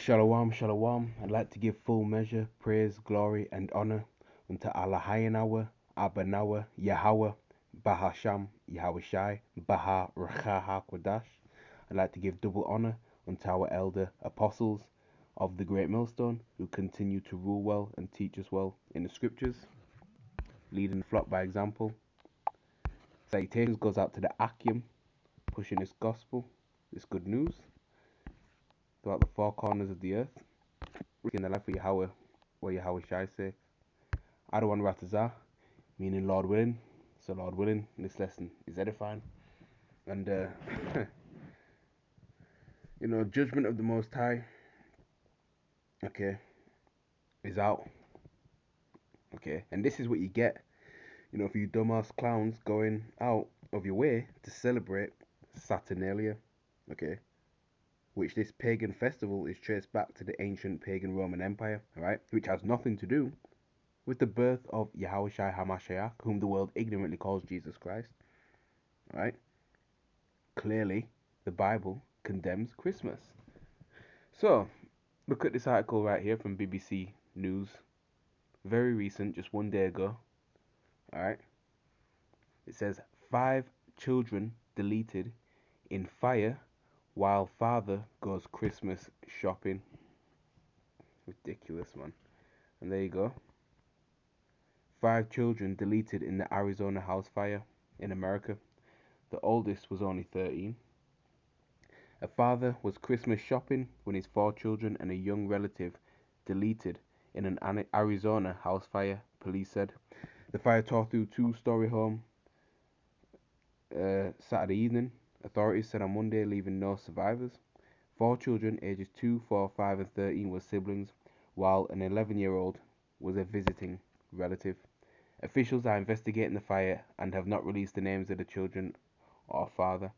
Shalom, shalom. I'd like to give full measure, praise, glory, and honor unto Allah Hayanawa, Abanawa, Yahweh, Bahasham, Yahushai, Baha Rachaha Kodash. I'd like to give double honor unto our elder apostles of the Great Millstone who continue to rule well and teach us well in the scriptures, leading the flock by example. Salutations goes out to the Akim, pushing this gospel, this good news, throughout the four corners of the earth, risking the life of Yahweh, what Yahweh Shai say. Adawan Ratazah, meaning Lord willing. So Lord willing, this lesson is edifying. And judgment of the Most High, okay, is out. Okay, and this is what you get, for you dumbass clowns going out of your way to celebrate Saturnalia, okay, which this pagan festival is traced back to the ancient pagan Roman Empire, alright, which has nothing to do with the birth of Yahushua HaMashiach, whom the world ignorantly calls Jesus Christ, alright. Clearly, the Bible condemns Christmas. So, look at this article right here from BBC News. Very recent, just one day ago. Alright. It says, 5 children deleted in fire while father goes Christmas shopping. Ridiculous, man. And there you go. 5 children deleted in the Arizona house fire in America. The oldest was only 13. A father was Christmas shopping when his 4 children and a young relative deleted in an Arizona house fire, police said. The fire tore through a 2-story home Saturday evening, authorities said on Monday, leaving no survivors. 4 children, ages 2, 4, 5, and 13, were siblings, while an 11-year-old was a visiting relative. Officials are investigating the fire and have not released the names of the children or father.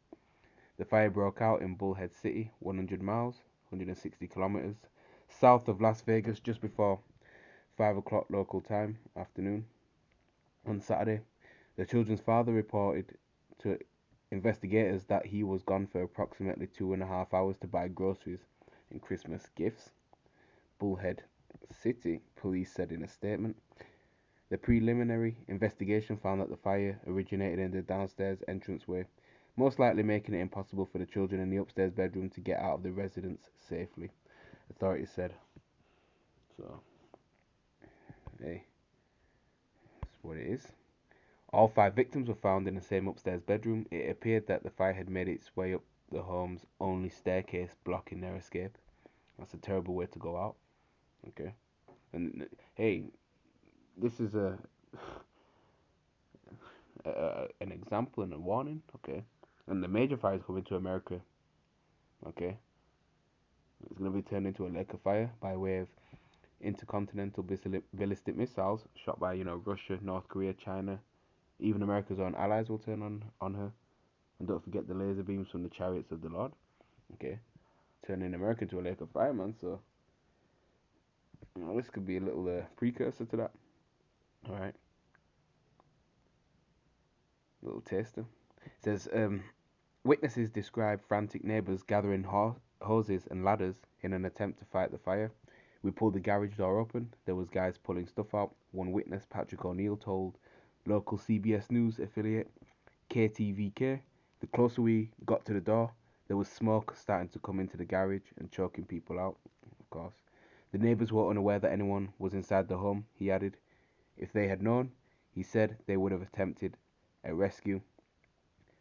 The fire broke out in Bullhead City, 100 miles, 160 kilometers, south of Las Vegas just before 5 o'clock local time, afternoon, on Saturday. The children's father reported to investigators that he was gone for approximately 2.5 hours to buy groceries and Christmas gifts. Bullhead City police said in a statement. The preliminary investigation found that the fire originated in the downstairs entranceway, most likely making it impossible for the children in the upstairs bedroom to get out of the residence safely, authorities said. So, hey, that's what it is. All 5 victims were found in the same upstairs bedroom. It appeared that the fire had made its way up the home's only staircase, blocking their escape. That's a terrible way to go out. Okay. And hey, this is an example and a warning. Okay. And the major fire is coming to America. Okay. It's going to be turned into a lake of fire by way of intercontinental ballistic missiles shot by, Russia, North Korea, China. Even America's own allies will turn on her. And don't forget the laser beams from the chariots of the Lord. Okay. Turning America into a lake of fire, man. So, this could be a little precursor to that. Alright. Little taster. It says, witnesses describe frantic neighbours gathering hoses and ladders in an attempt to fight the fire. We pulled the garage door open. There was guys pulling stuff out. One witness, Patrick O'Neill, told local CBS News affiliate KTVK, the closer we got to the door, there was smoke starting to come into the garage and choking people out, of course. The neighbours were unaware that anyone was inside the home, he added. If they had known, he said, they would have attempted a rescue.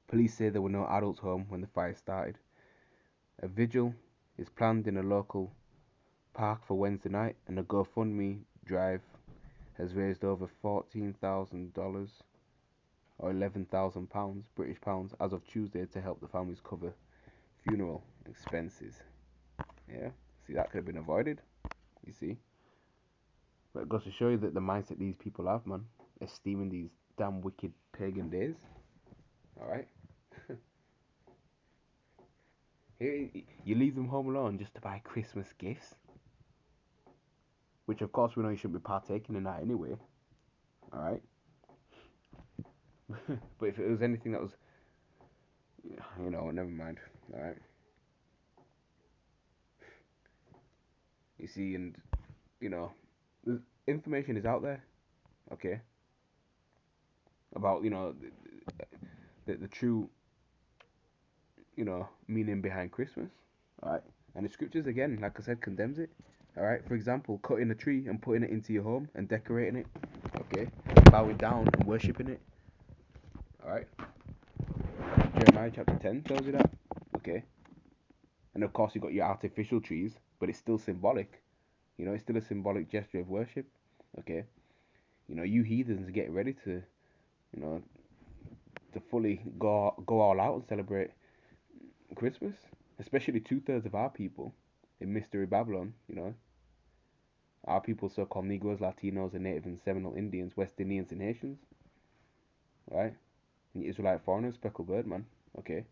Police say there were no adults home when the fire started. A vigil is planned in a local park for Wednesday night, and a GoFundMe drive has raised over $14,000 or £11,000 British pounds as of Tuesday to help the families cover funeral expenses. Yeah, see, that could have been avoided, you see. But it goes to show you that the mindset these people have, man, esteeming these damn wicked pagan days. Alright? Here, you leave them home alone just to buy Christmas gifts. Which, of course, we know you shouldn't be partaking in that anyway. Alright? But if it was anything that was, never mind. Alright? You see, and you know, the information is out there, okay, about the true meaning behind Christmas. All right, and the scriptures again, like I said, condemns it. All right, for example, cutting a tree and putting it into your home and decorating it. Okay, bowing down and worshiping it. All right, Jeremiah chapter 10 tells you that. Okay, and of course you got your artificial trees, but it's still symbolic. It's still a symbolic gesture of worship. Okay, you heathens get ready to you know to fully go all out and celebrate Christmas, especially 2/3 of our people in Mystery Babylon. Our people, so-called Negroes, Latinos, and Native and Seminole Indians, West Indians, and Haitians, right? And Israelite foreigners, speckled bird, man. Okay,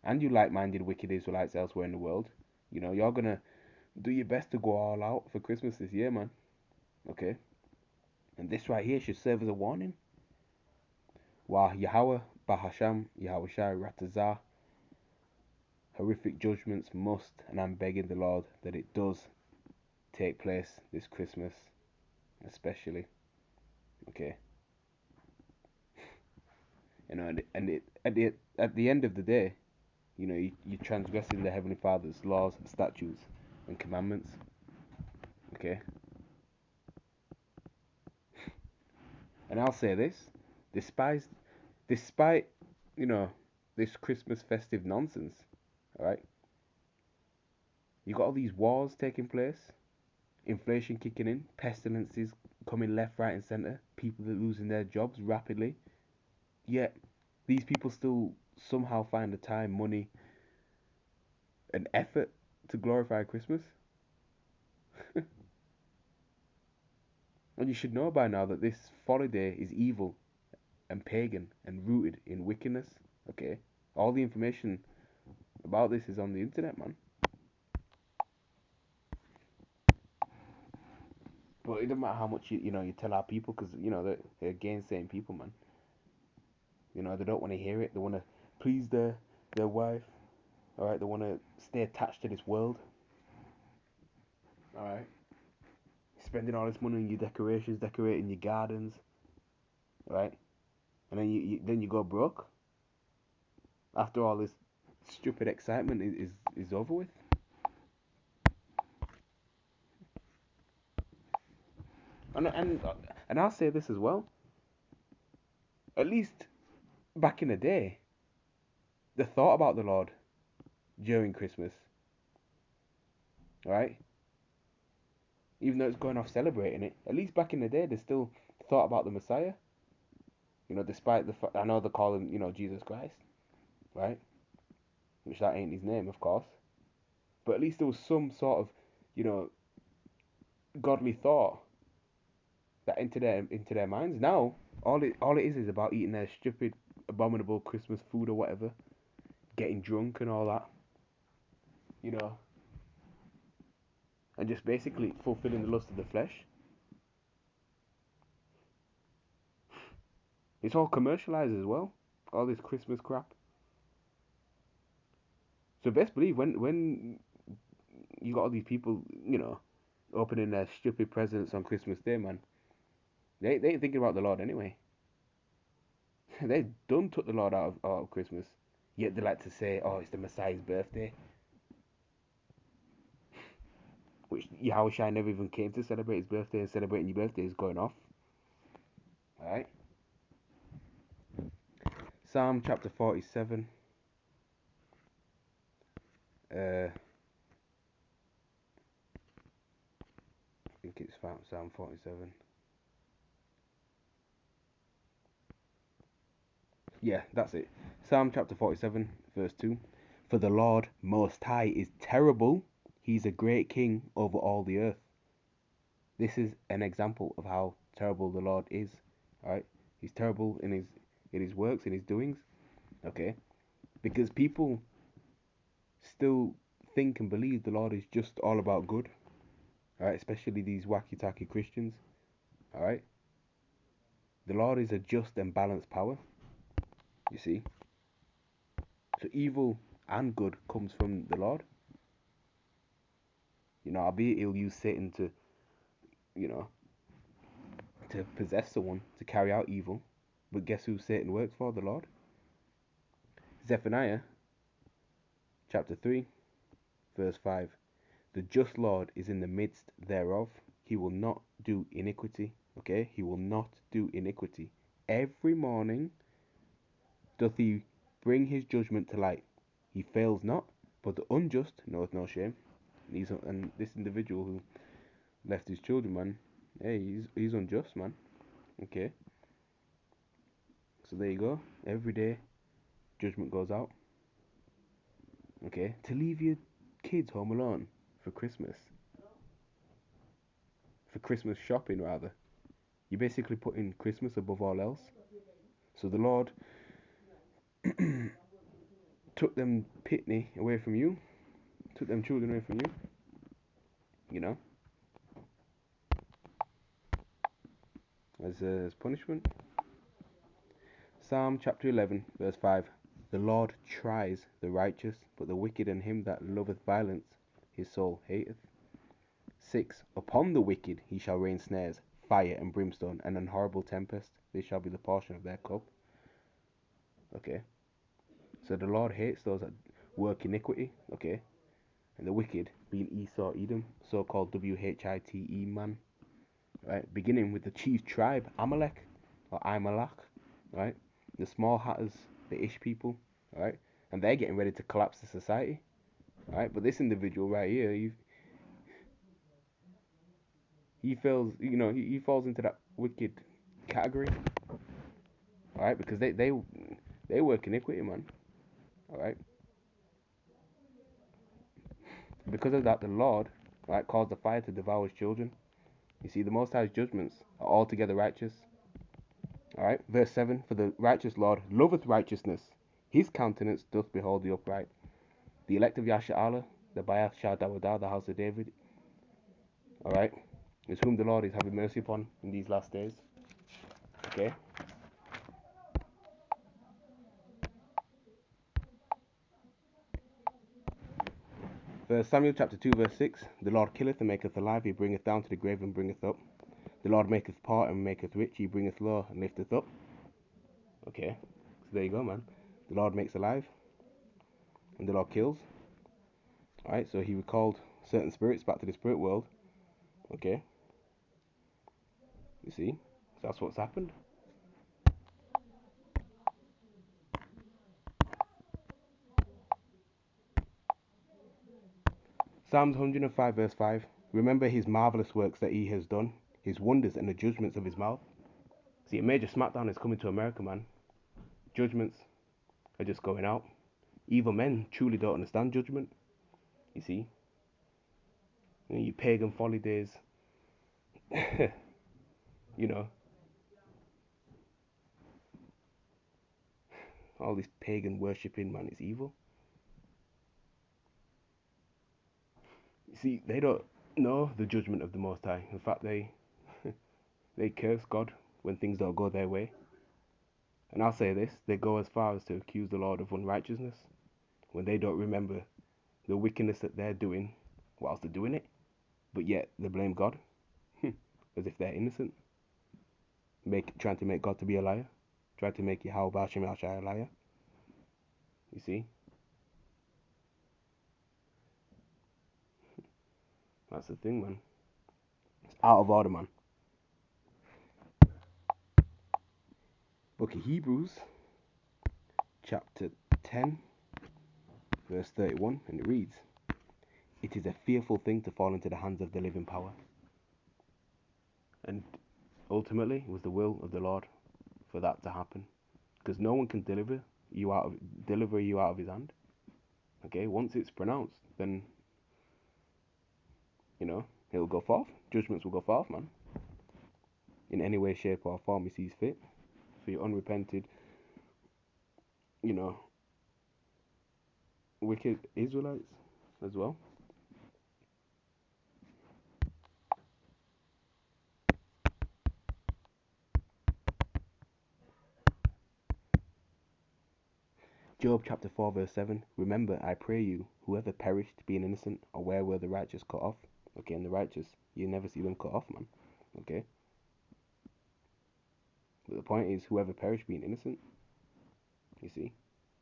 and you like-minded wicked Israelites elsewhere in the world, you're gonna do your best to go all out for Christmas this year, man. Okay, and this right here should serve as a warning. While Yahweh, Bahasham, Yahweh Shai, Ratazah, horrific judgments must, and I'm begging the Lord that it does take place this Christmas, especially. Okay, and it at the end of the day, you're transgressing the Heavenly Father's laws, statutes, and commandments. Okay, and I'll say this, despite you know this Christmas festive nonsense, all right, you got all these wars taking place, inflation kicking in, pestilences coming left, right, and center, people are losing their jobs rapidly. Yet these people still somehow find the time, money, and effort to glorify Christmas. And you should know by now that this holiday is evil and pagan and rooted in wickedness. Okay, all the information about this is on the internet, man. But it doesn't matter how much you tell our people, because they're gainsaying people, man. They don't want to hear it. They want to please their wife. All right, they want to stay attached to this world. All right, spending all this money on your decorations, decorating your gardens. All right, and then you go broke after all this stupid excitement is over with. And I'll say this as well. At least back in the day, the thought about the Lord during Christmas, right? Even though it's going off celebrating it, at least back in the day, they still thought about the Messiah. Despite the I know they call him, Jesus Christ, right? Which that ain't his name, of course. But at least there was some sort of, you know, godly thought that into their minds. Now, all it is about eating their stupid, abominable Christmas food or whatever, getting drunk and all that, you know, and just basically fulfilling the lust of the flesh. It's all commercialized as well. All this Christmas crap. So best believe when you got all these people, opening their stupid presents on Christmas Day, man, they ain't thinking about the Lord anyway. They done took the Lord out of Christmas. Yet they like to say, oh, it's the Messiah's birthday. Which Yahushua never even came to celebrate his birthday, and celebrating your birthday is going off. Alright? Psalm chapter 47. I think it's Psalm 47. Yeah, that's it. Psalm chapter 47, verse 2. For the Lord Most High is terrible. He's a great king over all the earth. This is an example of how terrible the Lord is. Alright? He's terrible in his works, in his doings. Okay? Because people still think and believe the Lord is just all about good. Alright? Especially these wacky tacky Christians. Alright? The Lord is a just and balanced power. You see? So evil and good comes from the Lord. Albeit he'll use Satan to, you know, to possess someone, to carry out evil. But guess who Satan works for? The Lord. Zephaniah chapter 3, verse 5. The just Lord is in the midst thereof. He will not do iniquity. Okay? He will not do iniquity. Every morning doth he bring his judgment to light. He fails not, but the unjust knoweth no shame. And this individual who left his children, man, hey, he's unjust, man. Okay? So there you go. Every day, judgment goes out. Okay? To leave your kids home alone for Christmas. For Christmas shopping, rather. You're basically putting Christmas above all else. So the Lord took them pitney away from you, took them children away from you, as punishment. Psalm chapter 11, verse 5. The Lord tries the righteous, but the wicked and him that loveth violence, his soul hateth. 6. Upon the wicked he shall rain snares, fire and brimstone, and an horrible tempest. They shall be the portion of their cup. Okay. So the Lord hates those that work iniquity. Okay. And the wicked being Esau, Edom, so-called W-H-I-T-E man. Right. Beginning with the chief tribe, Amalek, or Imalak. Right. The small hatters, the Ish people. Right. And they're getting ready to collapse the society. Right. But this individual right here, he feels, he falls into that wicked category. All right, because they work iniquity, man. All right. Because of that, the Lord, right, caused the fire to devour his children. You see, the Most High's judgments are altogether righteous. All right. Verse 7: For the righteous Lord loveth righteousness; his countenance doth behold the upright. The elect of Yasha'Allah, the Bayah Shah Dawadah, the house of David. All right, is whom the Lord is having mercy upon in these last days. Okay. First Samuel chapter 2, verse 6. The Lord killeth and maketh alive, he bringeth down to the grave and bringeth up. The Lord maketh poor and maketh rich, he bringeth low and lifteth up. Okay, so there you go, man. The Lord makes alive, and the Lord kills. Alright, so he recalled certain spirits back to the spirit world. Okay, you see, so that's what's happened. Psalms 105, verse 5. Remember his marvelous works that he has done, his wonders and the judgments of his mouth. See, a major smackdown is coming to America, man. Judgments are just going out. Evil men truly don't understand judgment. You see, you pagan folly days. All this pagan worshipping, man, is evil. You see, they don't know the judgment of the Most High. In fact, they curse God when things don't go their way. And I'll say this, they go as far as to accuse the Lord of unrighteousness when they don't remember the wickedness that they're doing whilst they're doing it, but yet they blame God as if they're innocent, trying to make God to be a liar, trying to make Yahweh Bashem a liar. You see? That's the thing, man. It's out of order, man. Book of Hebrews, chapter 10, verse 31, and it reads, It is a fearful thing to fall into the hands of the living power. And ultimately, it was the will of the Lord for that to happen. Because no one can deliver you out of his hand. Okay, once it's pronounced, then, it'll go forth. Judgments will go forth, man. In any way, shape, or form he sees fit. For your unrepented, wicked Israelites as well. Job chapter 4, verse 7. Remember, I pray you, whoever perished being innocent, or where were the righteous cut off? Okay, and the righteous, you never see them cut off, man. Okay, but the point is, whoever perished being innocent. You see,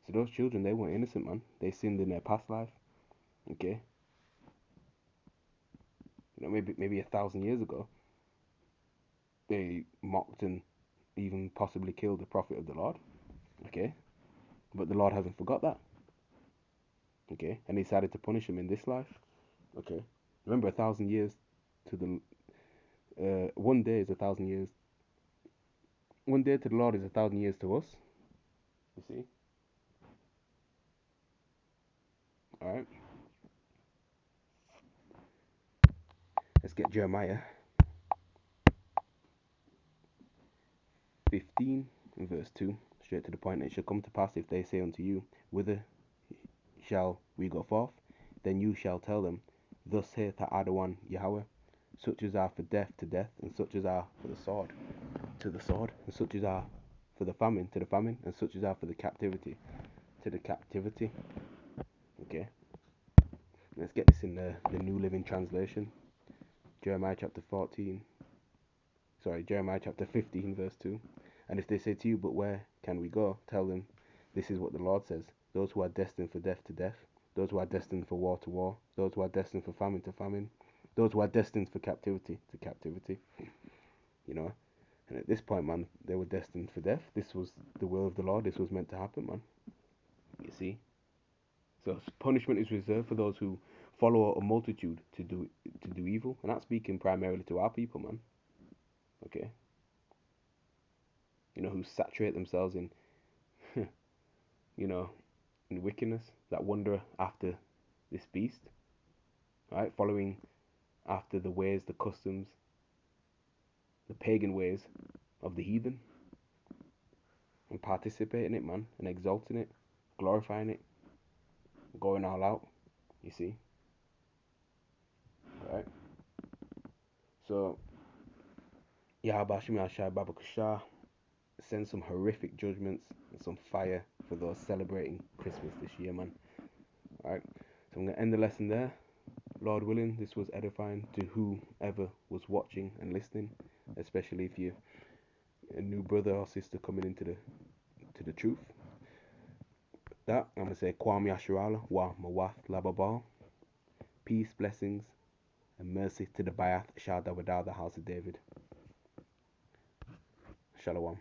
so those children, they weren't innocent, man. They sinned in their past life. Okay, maybe 1,000 years ago, they mocked and even possibly killed the prophet of the Lord. Okay, but the Lord hasn't forgot that. Okay, and he decided to punish him in this life. Okay, remember 1,000 years to the one day is 1,000 years. One day to the Lord is 1,000 years to us. You see, all right. Let's get Jeremiah 15 and verse 2, straight to the point. It shall come to pass if they say unto you, whither shall we go forth? Then you shall tell them, thus saith Adawan Yahweh, such as are for death to death, and such as are for the sword to the sword, and such as are for the famine to the famine, and such as are for the captivity to the captivity. Okay, let's get this in the New Living Translation. Jeremiah chapter 15 verse 2. And if they say to you, but where can we go? Tell them, this is what the Lord says. Those who are destined for death to death, those who are destined for war to war, those who are destined for famine to famine, those who are destined for captivity to captivity. You know, and at this point, man, they were destined for death. This was the will of the Lord. This was meant to happen, man. You see? So punishment is reserved for those who follow a multitude to do evil. And that's speaking primarily to our people, man. Okay? Who saturate themselves in, you know, in wickedness, that wander after this beast, right? Following after the ways, the customs, the pagan ways of the heathen, and participating in it, man, and exalting it, glorifying it, going all out. You see, right? So, Yahabashim Ashai Babakashah send some horrific judgments and some fire for those celebrating Christmas this year, man. Alright, so I'm going to end the lesson there. Lord willing, this was edifying to whoever was watching and listening, especially if you're a new brother or sister coming into the truth. That, I'm going to say, Kwam Yasharala wa Mawath Lababal. Peace, blessings, and mercy to the Bayath Shah Dawadah, the house of David. Shalom.